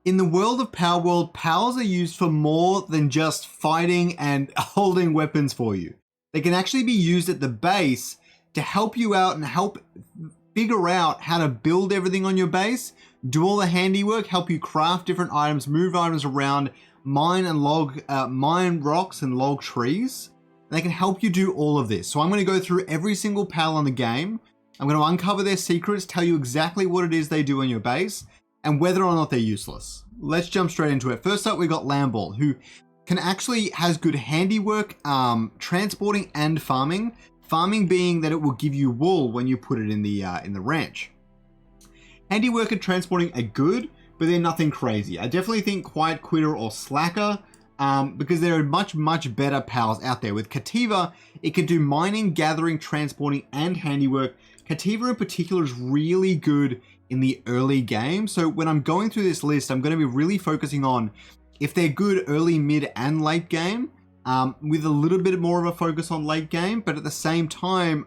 In the world of PalWorld, pals are used for more than just fighting and holding weapons for you. They can actually be used at the base to help you out and help figure out how to build everything on your base, do all the handiwork, help you craft different items, move items around, mine rocks and log trees. And they can help you do all of this. So I'm going to go through every single pal on the game. I'm going to uncover their secrets, tell you exactly what it is they do on your base, and whether or not they're useless. Let's jump straight into it. First up, we got Lamball, who has good handiwork, transporting and farming. Farming being that it will give you wool when you put it in the ranch. Handiwork and transporting are good, but they're nothing crazy. I definitely think Quiet Quitter or Slacker, because there are much better pals out there. With Kativa, it can do mining, gathering, transporting, and handiwork. Kativa in particular is really good in the early game. So when I'm going through this list, I'm going to be really focusing on if they're good early, mid, and late game, with a little bit more of a focus on late game. But at the same time,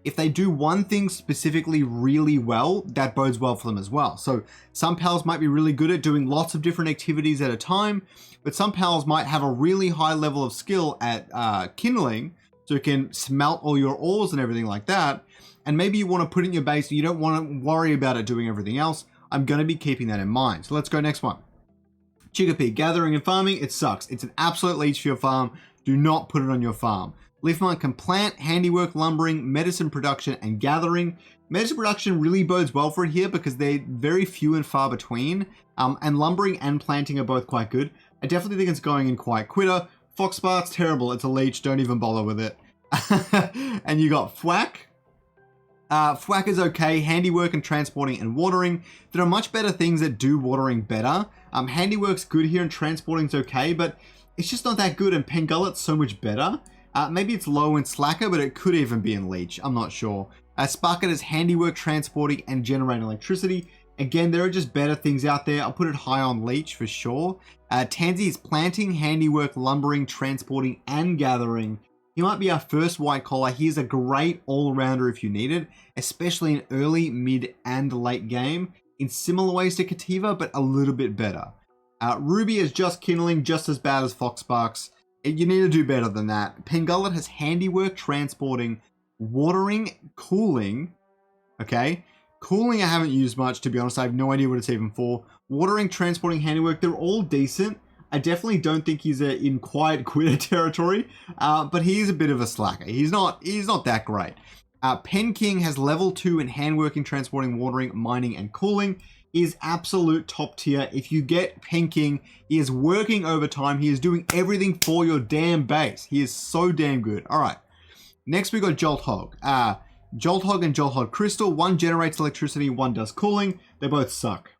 if they do one thing specifically really well, that bodes well for them as well. So some pals might be really good at doing lots of different activities at a time, but some pals might have a really high level of skill at kindling, so you can smelt all your ores and everything like that. And maybe you want to put it in your base, so you don't want to worry about it doing everything else. I'm going to be keeping that in mind. So let's go next one. Chickpea, gathering and farming, it sucks. It's an absolute leech for your farm. Do not put it on your farm. Leafmont can plant, handiwork, lumbering, medicine production, and gathering. Medicine production really bodes well for it here because they're very few and far between. And lumbering and planting are both quite good. I definitely think it's going in Quiet Quitter. Foxbart's terrible. It's a leech. Don't even bother with it. And you got Thwack. Thwack is okay. Handiwork and transporting and watering. There are much better things that do watering better. Handiwork's good here and transporting's okay, but it's just not that good. And Pengullet's so much better. Maybe it's low in Slacker, but it could even be in Leech. I'm not sure. Sparket is handiwork, transporting, and generating electricity. Again, there are just better things out there. I'll put it high on Leech for sure. Tansy is planting, handiwork, lumbering, transporting, and gathering. He might be our first white collar. He's a great all-rounder if you need it, especially in early, mid, and late game, in similar ways to Kativa, but a little bit better. Ruby is just kindling, just as bad as Foxbarks. You need to do better than that. Pengullet has handiwork, transporting, watering, cooling. Okay. Cooling I haven't used much, to be honest. I have no idea what it's even for. Watering, transporting, handiwork, they're all decent. I definitely don't think he's in Quiet Quitter territory, but he is a bit of a slacker. He's not that great. Pen King has level 2 in handworking, transporting, watering, mining, and cooling. He is absolute top tier. If you get Pen King, he is working overtime. He is doing everything for your damn base. He is so damn good. All right. Next, we got Jolt Hog. Jolt Hog and Jolt Hog Crystal. One generates electricity, one does cooling. They both suck.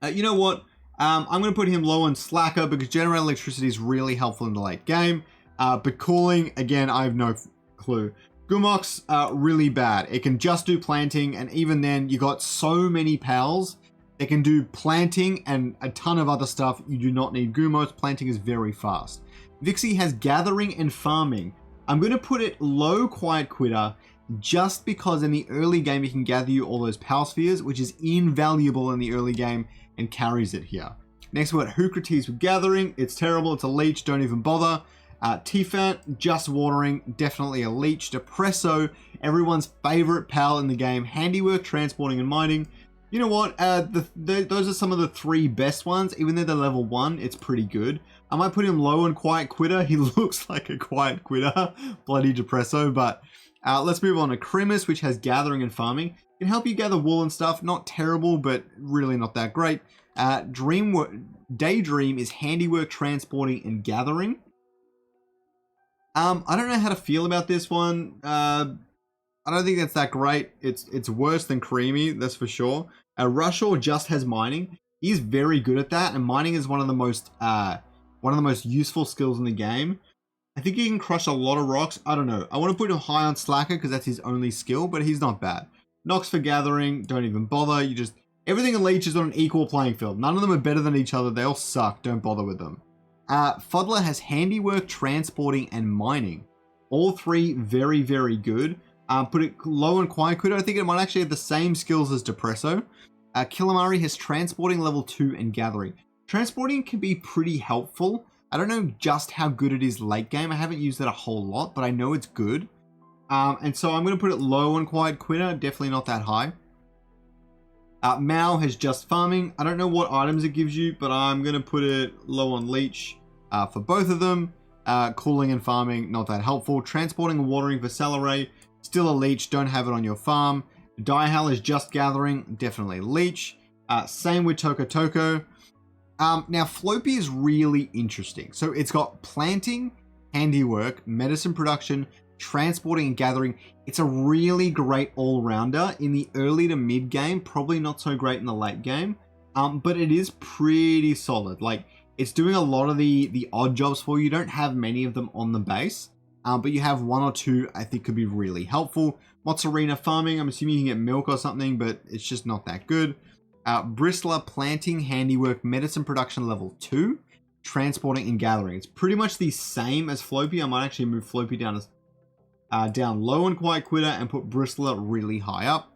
You know what? I'm going to put him low on Slacker because generating electricity is really helpful in the late game. But cooling, again, I have no clue. Gumok's really bad. It can just do planting, and even then, you got so many pals that can do planting and a ton of other stuff. You do not need Gumos. Planting is very fast. Vixie has gathering and farming. I'm going to put it low Quiet Quitter just because in the early game, it can gather you all those pal spheres, which is invaluable in the early game and carries it here. Next, we got Hoocrates with gathering. It's terrible. It's a leech. Don't even bother. Tefant, just watering, definitely a leech. Depresso, everyone's favorite pal in the game. Handiwork, transporting, and mining. You know what? Those are some of the 3 best ones. Even though they're level 1, it's pretty good. I might put him low on Quiet Quitter. He looks like a Quiet Quitter. Bloody Depresso. But let's move on to Crimus, which has gathering and farming. It can help you gather wool and stuff. Not terrible, but really not that great. Daydream is handiwork, transporting, and gathering. I don't know how to feel about this one. I don't think that's that great. It's worse than Creamy, that's for sure. Rushaw just has mining. He's very good at that, and mining is one of the most useful skills in the game. I think he can crush a lot of rocks. I don't know. I want to put him high on Slacker because that's his only skill, but he's not bad. Nox for gathering, don't even bother. Everything in Leech is on an equal playing field. None of them are better than each other. They all suck. Don't bother with them. Fuddler has handiwork, transporting, and mining. All 3 very, very good. Put it low and Quiet Quitter. I think it might actually have the same skills as Depresso. Killamari has transporting level 2 and gathering. Transporting can be pretty helpful. I don't know just how good it is late game. I haven't used it a whole lot, but I know it's good. And so I'm going to put it low on Quiet Quitter, definitely not that high. Mao has just farming. I don't know what items it gives you, but I'm going to put it low on leech for both of them. Cooling and farming, not that helpful. Transporting and watering for Celeray, still a leech, don't have it on your farm. Diehal is just gathering, definitely leech. Same with Toko Toko. Now Floppy is really interesting. So it's got planting, handiwork, medicine production, transporting and gathering. It's a really great all-rounder in the early to mid game, probably not so great in the late game, but it is pretty solid. Like, it's doing a lot of the odd jobs for you. You don't have many of them on the base, but you have one or two I think could be really helpful. Mozzarella farming, I'm assuming you can get milk or something, but it's just not that good. Bristler planting, handiwork, medicine production level 2, transporting and gathering. It's pretty much the same as Floppy. I might actually move Floppy down low on Quiet Quitter and put Bristler really high up.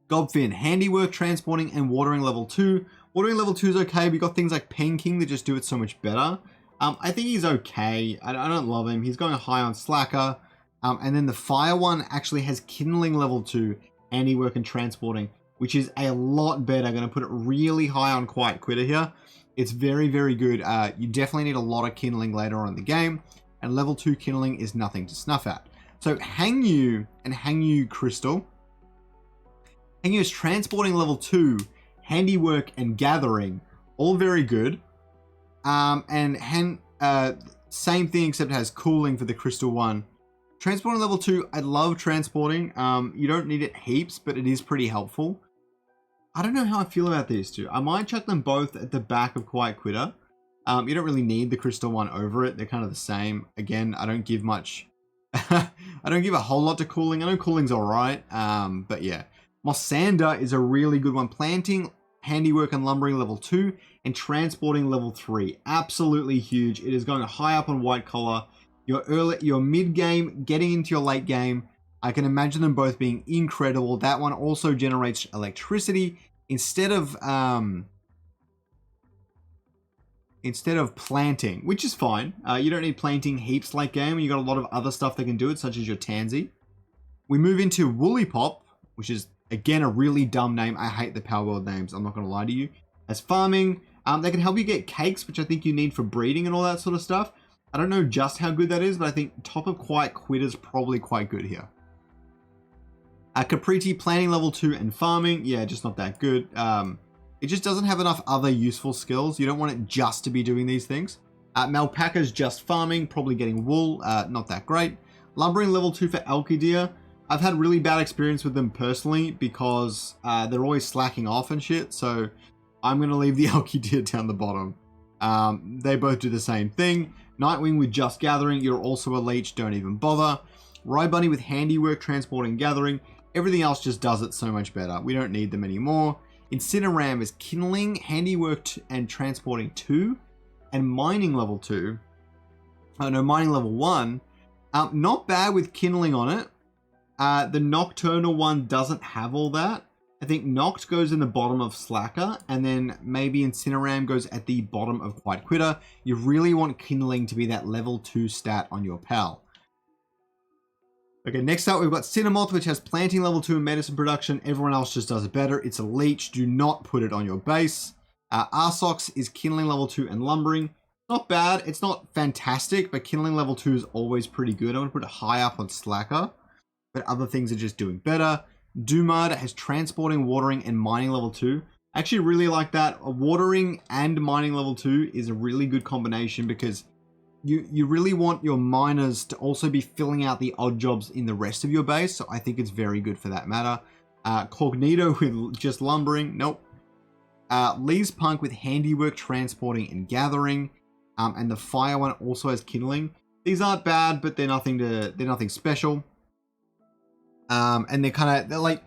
Gobfin, handiwork, transporting and watering level 2. Watering level 2 is okay. We got things like Pen King that just do it so much better. I think he's okay. I don't love him. He's going high on Slacker. And then the Fire one actually has Kindling level 2, handiwork and transporting, which is a lot better. I'm going to put it really high on Quiet Quitter here. It's very, very good. You definitely need a lot of Kindling later on in the game. And level 2 Kindling is nothing to snuff at. So Hangyu and Hangyu Crystal. Hangyu is transporting level 2, handiwork and gathering, all very good. And same thing except it has cooling for the crystal one. Transporting level 2, I love transporting. You don't need it heaps, but it is pretty helpful. I don't know how I feel about these two. I might chuck them both at the back of Quiet Quitter. You don't really need the crystal one over it. They're kind of the same. Again, I don't give much. I don't give a whole lot to cooling. I know cooling's all right. But yeah, Mosander is a really good one. Planting, handiwork and lumbering level 2 and transporting level 3. Absolutely huge. It is going high up on white collar. Your mid game, getting into your late game. I can imagine them both being incredible. That one also generates electricity instead of planting, which is fine. You don't need planting heaps late game. You got a lot of other stuff that can do it, such as your Tansy. We move into Woolly Pop, which is again a really dumb name. I hate the PalWorld names. I'm not going to lie to you. As farming, they can help you get cakes, which I think you need for breeding and all that sort of stuff. I don't know just how good that is, but I think top of Quiet Quitter is probably quite good here. Capriti, planning level 2 and farming. Yeah, just not that good. It just doesn't have enough other useful skills. You don't want it just to be doing these things. Malpaca's just farming, probably getting wool. Not that great. Lumbering level 2 for Alkidir. I've had really bad experience with them personally because they're always slacking off and shit. So I'm going to leave the Alkidir down the bottom. They both do the same thing. Nightwing with just gathering. You're also a leech. Don't even bother. Rybunny with handiwork, transporting, gathering. Everything else just does it so much better. We don't need them anymore. Incineram is kindling, handiwork and transporting 2, and mining level 2. Oh no, mining level 1. Not bad with kindling on it. The nocturnal one doesn't have all that. I think Noct goes in the bottom of Slacker, and then maybe Incineram goes at the bottom of Quiet Quitter. You really want kindling to be that level 2 stat on your pal. Okay, next up we've got Cinemoth, which has planting level 2 and medicine production. Everyone else just does it better. It's a leech. Do not put it on your base. Arsox is kindling level 2 and lumbering. Not bad. It's not fantastic, but kindling level 2 is always pretty good. I'm going to put it high up on Slacker, but other things are just doing better. Dumad has transporting, watering, and mining level 2. I actually really like that. Watering and mining level 2 is a really good combination because you really want your miners to also be filling out the odd jobs in the rest of your base. So I think it's very good for that matter. Cognito with just lumbering. Nope. Lee's Punk with handiwork, transporting, and gathering. And the fire one also has kindling. These aren't bad, but they're nothing special. And they're like,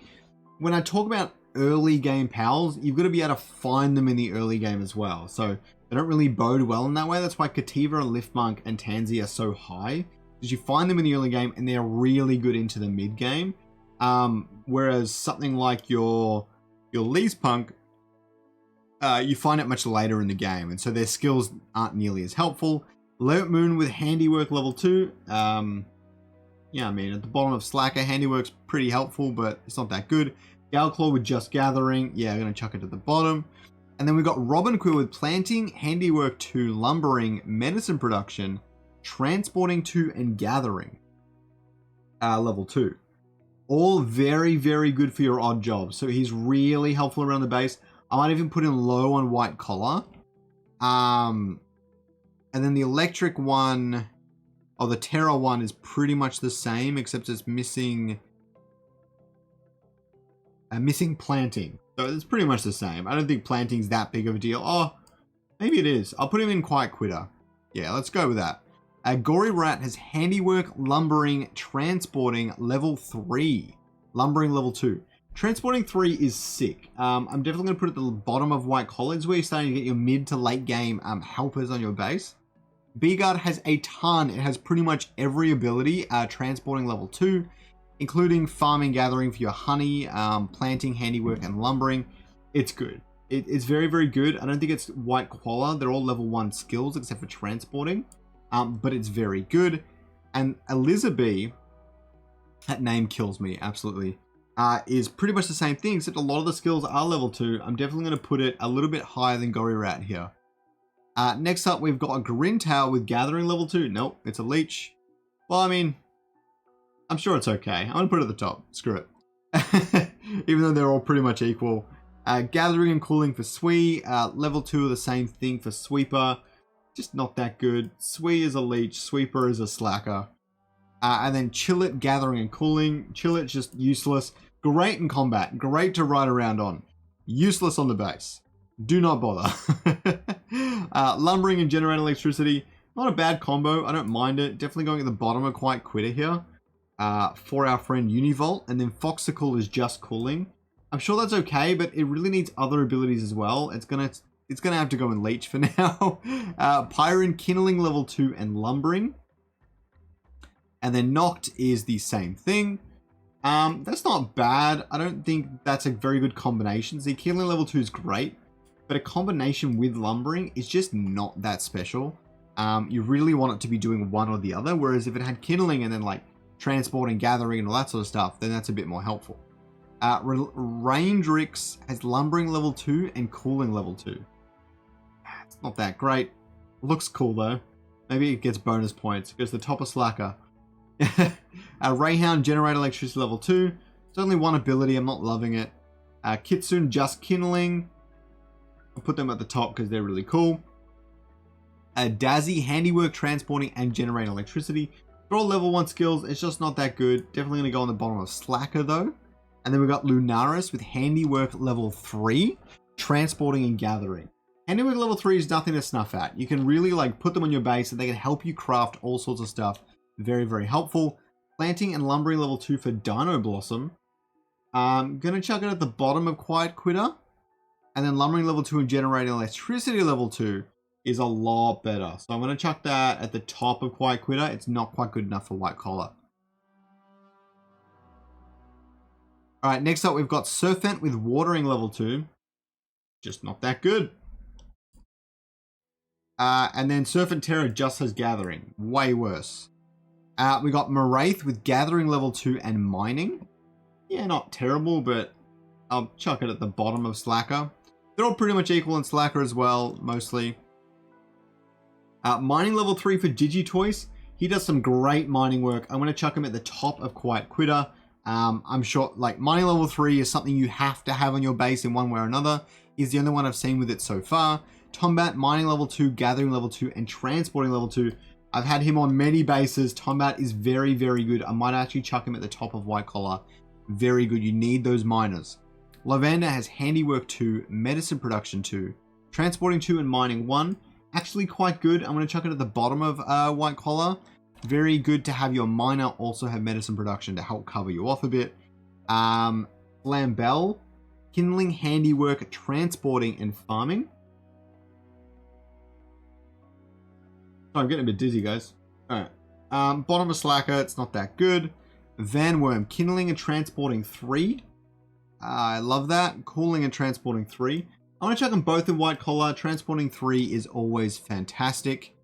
when I talk about early game pals, you've got to be able to find them in the early game as well. So they don't really bode well in that way. That's why Kativa, Liftmonk, and Tansy are so high, because you find them in the early game and they're really good into the mid game. Whereas something like your Your least punk, you find it much later in the game, and so their skills aren't nearly as helpful. Levant Moon with Handiwork level 2. Yeah, I mean, at the bottom of Slacker, Handiwork's pretty helpful, but it's not that good. Galclaw with Just Gathering. Yeah, I'm going to chuck it at the bottom. And then we've got Robin Quill with Planting, Handiwork 2, Lumbering, Medicine Production, Transporting 2, and Gathering. Level 2. All very, very good for your odd jobs. So he's really helpful around the base. I might even put him low on White Collar. And then the Electric one, or the Terra one, is pretty much the same, except it's missing Planting. So it's pretty much the same. I don't think Planting's that big of a deal. Oh, maybe it is. I'll put him in Quiet Quitter. Yeah, let's go with that. Gory Rat has Handiwork, Lumbering, Transporting, level 3. Lumbering, level 2. Transporting 3 is sick. I'm definitely going to put it at the bottom of White Collar. It's where you're starting to get your mid to late game helpers on your base. B-Guard has a ton. It has pretty much every ability. Transporting, level 2. Including Farming, Gathering for your honey, Planting, Handiwork, and Lumbering. It's good. It's very, very good. I don't think it's White Collar. They're all level 1 skills except for Transporting. But it's very good. And Elizabeth, that name kills me, absolutely, is pretty much the same thing, except a lot of the skills are level 2. I'm definitely going to put it a little bit higher than Gory Rat here. Next up, we've got a Grintail with Gathering level 2. Nope, it's a Leech. Well, I mean, I'm sure it's okay. I'm going to put it at the top. Screw it. Even though they're all pretty much equal. Gathering and Cooling for Swee. Level 2 are the same thing for Sweeper. Just not that good. Swee is a Leech. Sweeper is a Slacker. And then Chillet, Gathering and Cooling. Chillet's just useless. Great in combat. Great to ride around on. Useless on the base. Do not bother. Lumbering and Generate Electricity. Not a bad combo. I don't mind it. Definitely going at the bottom of Quiet Quitter here. For our friend Univolt. And then Foxicle is just Cooling. I'm sure that's okay, but it really needs other abilities as well. It's gonna have to go in Leech for now. Pyron, Kindling level 2, and Lumbering. And then Noct is the same thing. That's not bad. I don't think that's a very good combination. See, Kindling level 2 is great, but a combination with Lumbering is just not that special. You really want it to be doing one or the other, whereas if it had Kindling and then like Transporting, Gathering, and all that sort of stuff, then that's a bit more helpful. Rangedrix has Lumbering level 2 and Cooling level 2. It's not that great. Looks cool though. Maybe it gets bonus points. It goes to the top of Slacker. Rayhound, Generate Electricity level 2. It's only one ability. I'm not loving it. Kitsune, just Kindling. I'll put them at the top because they're really cool. Dazzy, Handiwork, Transporting, and Generate Electricity. They're all level 1 skills. It's just not that good. Definitely going to go on the bottom of Slacker though. And then we've got Lunaris with Handiwork level 3, Transporting, and Gathering. Handiwork level 3 is nothing to snuff at. You can really like put them on your base and they can help you craft all sorts of stuff. Very, very helpful. Planting and Lumbering level 2 for Dino Blossom. I'm going to chuck it at the bottom of Quiet Quitter. And then Lumbering level 2 and Generating Electricity level 2 is a lot better. So I'm going to chuck that at the top of Quiet Quitter. It's not quite good enough for White Collar. Alright, next up we've got Surfent with Watering level 2. Just not that good. And then Surfent Terror just has Gathering. Way worse. We got Moraith with Gathering level 2 and Mining. Yeah, not terrible, but I'll chuck it at the bottom of Slacker. They're all pretty much equal in Slacker as well, mostly. Mining level 3 for Digitoys. He does some great mining work. I'm going to chuck him at the top of Quiet Quitter. I'm sure like mining level 3 is something you have to have on your base in one way or another. He's the only one I've seen with it so far. Tombat, mining level 2, Gathering level 2, and Transporting level 2. I've had him on many bases. Tombat is very, very good. I might actually chuck him at the top of White Collar. Very good. You need those miners. Lavender has Handiwork 2, Medicine Production 2, Transporting 2, and Mining 1. Actually quite good. I'm going to chuck it at the bottom of White Collar. Very good to have your miner also have Medicine Production to help cover you off a bit. Flambell, Kindling, Handiwork, Transporting, and Farming. Oh, I'm getting a bit dizzy, guys. Alright. Bottom of Slacker, it's not that good. Vanworm, Kindling and Transporting 3. I love that. Cooling and transporting 3. I want to chuck them both in white collar. Transporting 3 is always fantastic.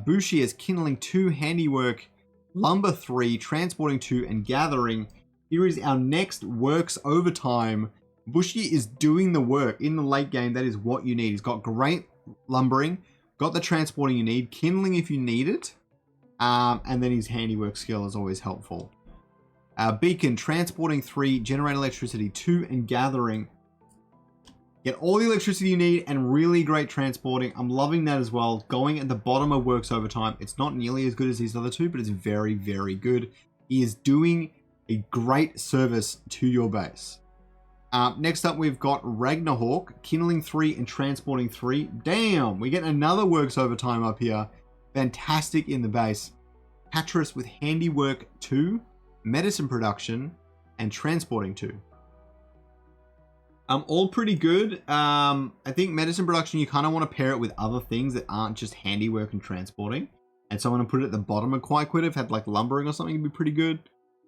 Bushi is kindling 2, handiwork, lumber 3, transporting 2, and gathering. Here is our next works overtime. Bushi is doing the work in the late game. That is what you need. He's got great lumbering, got the transporting you need, kindling if you need it, and then his handiwork skill is always helpful. Beacon, transporting 3, generate electricity 2, and gathering. Get all the electricity you need and really great transporting. I'm loving that as well. Going at the bottom of works overtime. It's not nearly as good as these other two, but it's very, very good. He is doing a great service to your base. Next up, we've got Ragnarhawk, kindling 3 and transporting 3. Damn, we get another works overtime up here. Fantastic in the base. Patras with handiwork 2, medicine production, and transporting 2. All pretty good. I think medicine production, you kind of want to pair it with other things that aren't just handiwork and transporting. And so I'm going to put it at the bottom of quite quit. If had like lumbering or something, it'd be pretty good.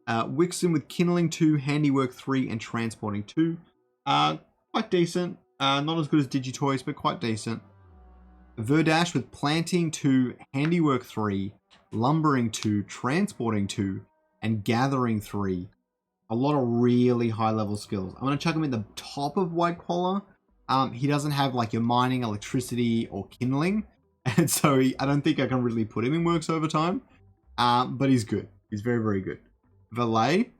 Wixen with kindling 2, handiwork 3, and transporting 2. Quite decent. Not as good as Digitoys, but quite decent. Verdash with planting 2, handiwork 3, lumbering 2, transporting 2, and gathering 3. A lot of really high level skills. I'm going to chuck him at the top of white collar. He doesn't have like your mining, electricity, or kindling. And so I don't think I can really put him in works overtime. But he's good. He's very, very good. Valet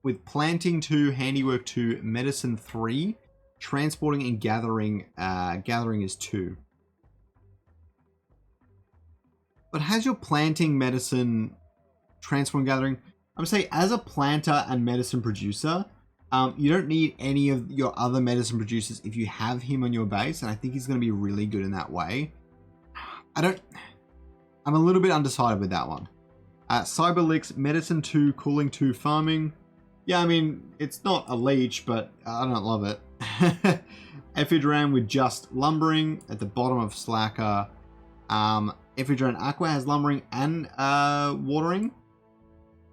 with planting 2, handiwork 2, medicine 3, transporting and gathering. Gathering is 2. But has your planting, medicine, transport and gathering? I'm going to say as a planter and medicine producer, you don't need any of your other medicine producers if you have him on your base. And I think he's going to be really good in that way. I'm a little bit undecided with that one. Cyberlix, medicine 2, cooling 2, farming. Yeah, I mean, it's not a leech, but I don't love it. Ephidran with just lumbering at the bottom of Slacker. Ephidran Aqua has lumbering and watering.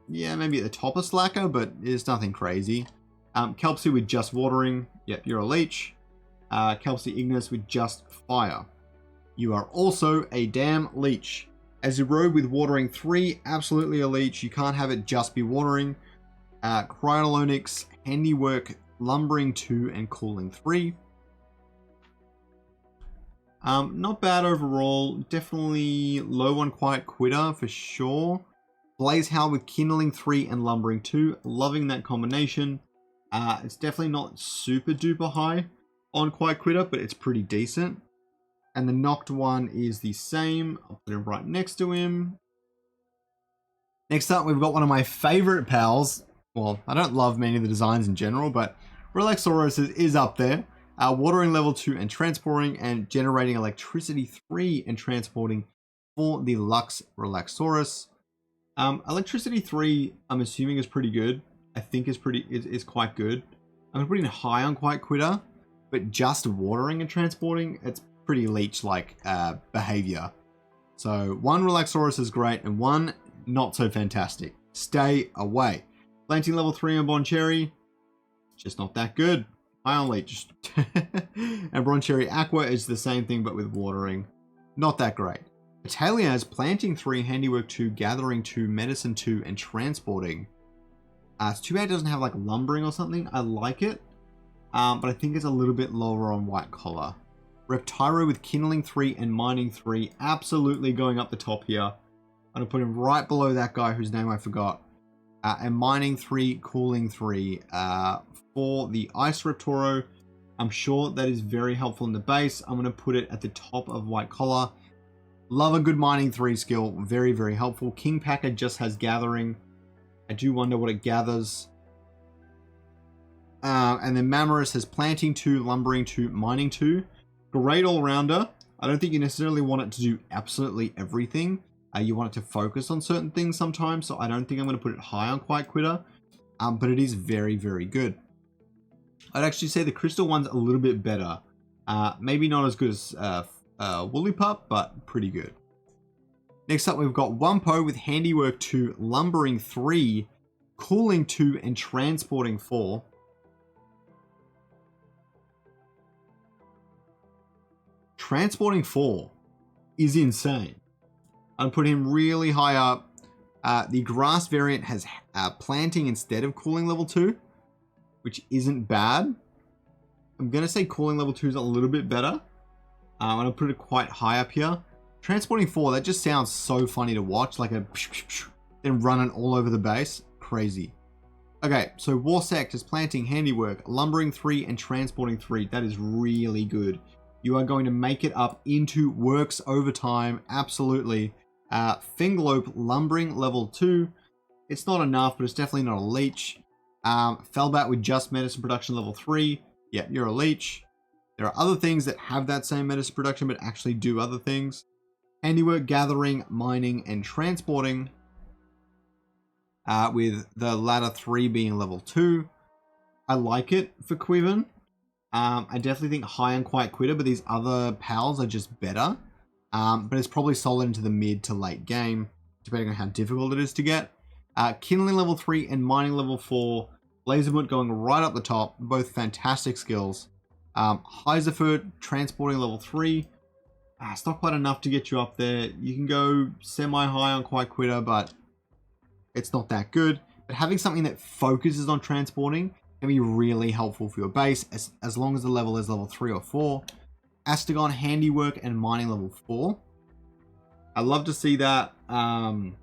Yeah, maybe at the top of Slacker, but it's nothing crazy. Kelpsy with just watering. Yep, you're a leech. Kelpsy Ignis with just fire. You are also a damn leech. Azurode with watering 3, absolutely a leech. You can't have it just be watering. Cryolonix, handiwork, lumbering 2, and cooling 3. Not bad overall. Definitely low on quiet quitter for sure. Blazehowl with kindling 3 and lumbering 2. Loving that combination. It's definitely not super duper high on quiet quitter, but it's pretty decent. And the knocked one is the same. I'll put him right next to him. Next up, we've got one of my favorite pals. Well, I don't love many of the designs in general, but Relaxoros is up there. Watering level 2 and transporting, and generating electricity 3 and transporting for the Lux Relaxoros. Electricity 3, I'm assuming is pretty good. I think is quite good. I'm gonna put in high on quiet quitter, but just watering and transporting, it's pretty leech-like behavior. So 1 Relaxoros is great, and 1 not so fantastic. Stay away. Planting level 3 on Boncherry, just not that good. High on leech. And Broncherry Aqua is the same thing, but with watering. Not that great. Italia has planting 3, handiwork 2, gathering 2, medicine 2, and transporting. It's too bad it doesn't have like lumbering or something. I like it, but I think it's a little bit lower on white collar. Reptyro with kindling 3 and mining 3, absolutely going up the top here. I'm gonna put him right below that guy whose name I forgot. And mining 3, cooling 3 for the Ice Reptoro. I'm sure that is very helpful in the base. I'm gonna put it at the top of white collar. Love a good mining 3 skill, very, very helpful. King Packer just has gathering. I do wonder what it gathers. And then Mammorus has planting 2, lumbering 2, mining 2. Great all-rounder. I don't think you necessarily want it to do absolutely everything. You want it to focus on certain things sometimes, so I don't think I'm going to put it high on Quiet Quitter. But it is very, very good. I'd actually say the Crystal one's a little bit better. Maybe not as good as Woollypup, but pretty good. Next up, we've got Wumpo with Handiwork 2, Lumbering 3, Cooling 2, and Transporting 4. Transporting 4 is insane. I'd put him really high up. The grass variant has planting instead of cooling level 2, which isn't bad. I'm going to say cooling level 2 is a little bit better. I'm going to put it quite high up here. Transporting 4, that just sounds so funny to watch, like then running all over the base. Crazy. Okay, so War Sectors, Planting, Handiwork, Lumbering 3, and Transporting 3. That is really good. You are going to make it up into works over time. Absolutely. Finglope, Lumbering, level 2. It's not enough, but it's definitely not a leech. Felbat with just medicine production, level 3. Yeah, you're a leech. There are other things that have that same medicine production, but actually do other things. Handiwork, Gathering, Mining, and Transporting. With the latter 3 being level 2. I like it for Quiven. I definitely think high on Quiet Quitter, but these other pals are just better. But it's probably solid into the mid to late game, depending on how difficult it is to get. Kindling level 3 and Mining level 4. Laserboot going right up the top. Both fantastic skills. Heiserfoot, Transporting level 3. It's not quite enough to get you up there. You can go semi-high on Quiet Quitter, but it's not that good. But having something that focuses on transporting can be really helpful for your base, as long as the level is level 3 or 4. Astagon, Handiwork, and Mining level 4. I'd love to see that. Mining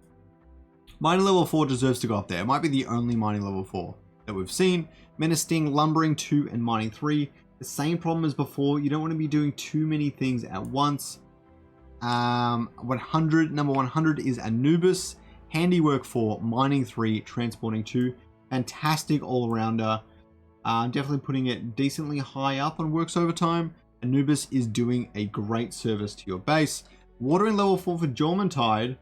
level 4 deserves to go up there. It might be the only Mining level 4 that we've seen. Menacing, Lumbering 2, and Mining 3. The same problem as before. You don't want to be doing too many things at once. 100, number 100 is Anubis. Handiwork 4, Mining 3, Transporting 2. Fantastic all-rounder. Definitely putting it decently high up on works overtime. Anubis is doing a great service to your base. Watering level 4 for Jormuntide.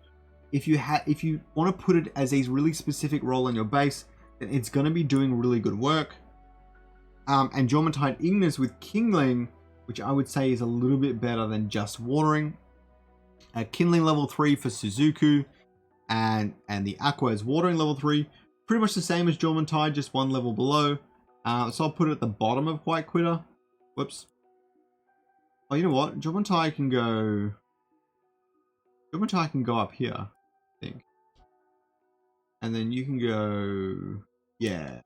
If you want to put it as a really specific role in your base, then it's going to be doing really good work. And Jormuntide Ignis with Kindling, which I would say is a little bit better than just watering. Kindling level 3 for Suzuku. And the Aqua is watering level 3. Pretty much the same as Jormuntide, just one level below. So I'll put it at the bottom of Quiet Quitter. Whoops. Oh, you know what? Jormuntide can go up here, I think. And then you can go... Yeah.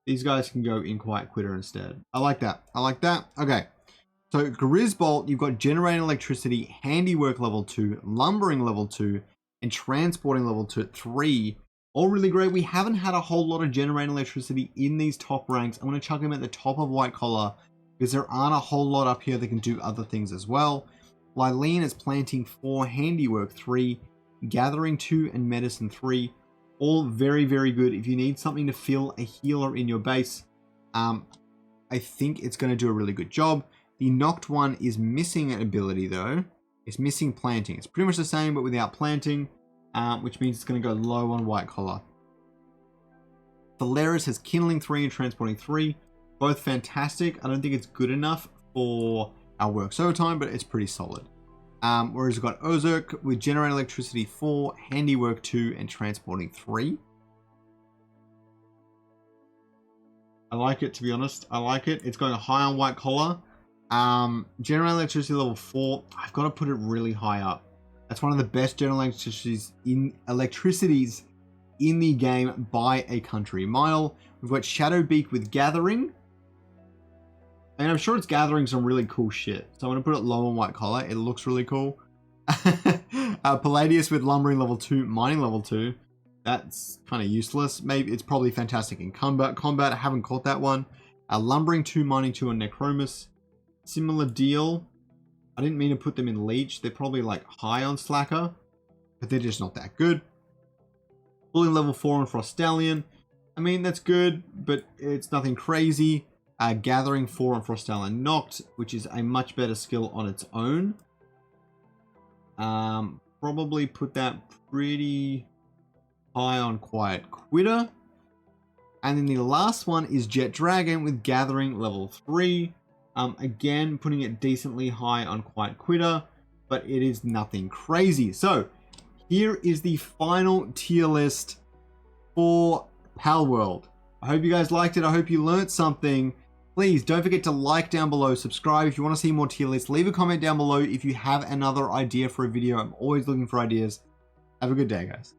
These guys can go in Quiet Quitter instead. I like that. I like that. Okay. So Grizzbolt, you've got Generating Electricity, Handiwork level 2, Lumbering level 2, and Transporting level 3. All really great. We haven't had a whole lot of Generating Electricity in these top ranks. I'm going to chuck them at the top of White Collar because there aren't a whole lot up here that can do other things as well. Lylene is Planting 4, Handiwork 3, Gathering 2, and Medicine 3. All very, very good. If you need something to fill a healer in your base, I think it's going to do a really good job. The Noct one is missing an ability though. It's missing Planting. It's pretty much the same but without Planting, which means it's going to go low on White Collar. Valeris has Kindling 3 and Transporting 3. Both fantastic. I don't think it's good enough for our works overtime, but it's pretty solid. Whereas we've got Ozark with Generating Electricity 4, Handiwork 2, and Transporting 3. I like it, to be honest. I like it. It's going high on White Collar. Generating Electricity level 4. I've got to put it really high up. That's one of the best Generating Electricities in the game by a country mile. We've got Shadowbeak with Gathering. And I'm sure it's gathering some really cool shit. So I'm going to put it low on White Collar. It looks really cool. Palladius with Lumbering level 2, Mining level 2. That's kind of useless. Maybe it's probably fantastic in combat. I haven't caught that one. Lumbering 2, Mining 2 on Necromus. Similar deal. I didn't mean to put them in Leech. They're probably like high on Slacker. But they're just not that good. Bullying level 4 on Frostallion. I mean, that's good. But it's nothing crazy. Gathering 4 on Frostallion Noct, which is a much better skill on its own. Probably put that pretty high on Quiet Quitter. And then the last one is Jet Dragon with Gathering level 3. Again, putting it decently high on Quiet Quitter, but it is nothing crazy. So here is the final tier list for PalWorld. I hope you guys liked it. I hope you learned something. Please don't forget to like down below, subscribe if you want to see more tier lists, leave a comment down below if you have another idea for a video. I'm always looking for ideas. Have a good day, guys.